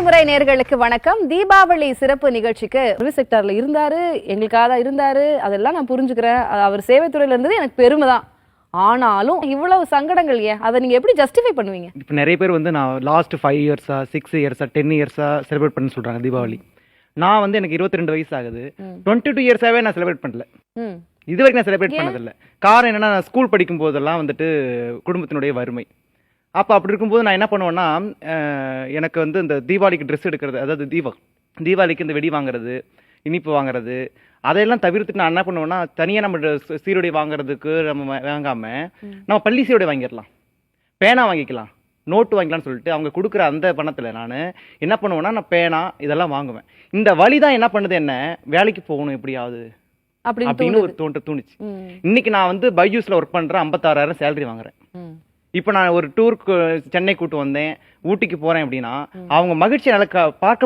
தலைமுறை நேர்களுக்கு வணக்கம். தீபாவளி சிறப்பு நிகழ்ச்சிக்கு செக்டார்ல இருந்தாரு, எங்களுக்காக இருந்தாரு, அதெல்லாம் நான் புரிஞ்சுக்கிறேன். அவர் சேவைத்துறையில இருந்தது எனக்கு பெருமை தான். ஆனாலும் இவ்வளவு சங்கடங்கள் ஏன்? அதை நீங்க எப்படி ஜஸ்டிஃபை பண்ணுவீங்க? இப்போ நிறைய பேர் வந்து நான் லாஸ்ட் 5 இயர்ஸா 6 இயர்ஸா 10 இயர்ஸா செலிப்ரேட் பண்ண சொல்றாங்க தீபாவளி. நான் வந்து எனக்கு 22 வயசு ஆகுது. 22 இயர்ஸாவே நான் செலிப்ரேட் பண்ணல. இது வரைக்கும் நான் செலிப்ரேட் பண்ணதில்லை. காரணம் என்னன்னா, நான் ஸ்கூல் படிக்கும் போதெல்லாம் வந்துட்டு குடும்பத்தினுடைய வறுமை. அப்போ அப்படி இருக்கும்போது நான் என்ன பண்ணுவேன்னா, எனக்கு வந்து இந்த தீபாவளிக்கு ட்ரெஸ் எடுக்கிறது, அதாவது தீபாவளிக்கு இந்த வெடி வாங்குறது, இனிப்பு வாங்குறது, அதையெல்லாம் தவிர்த்துட்டு நான் என்ன பண்ணுவேன்னா, தனியாக நம்ம சீருடை வாங்குறதுக்கு நம்ம வாங்காமல் நம்ம பள்ளி சீருடை வாங்கிடலாம், பேனா வாங்கிக்கலாம், நோட்டு வாங்கிக்கலாம்னு சொல்லிட்டு அவங்க கொடுக்குற அந்த பணத்தில் நான் என்ன பண்ணுவேன்னா, நான் பேனா இதெல்லாம் வாங்குவேன். இந்த வழி தான் என்ன பண்ணுது, என்ன வேலைக்கு போகணும் எப்படியாவது அப்படின்னு ஒரு தோணுச்சு. இன்னைக்கு நான் வந்து பைஜூஸ்ல ஒர்க் பண்றேன், 56,000 சேலரி வாங்குறேன். இப்போ நான் ஒரு டூருக்கு சென்னை கூட்டு வந்தேன், ஊட்டிக்கு போறேன் அப்படின்னா அவங்க மகிழ்ச்சி பார்க்க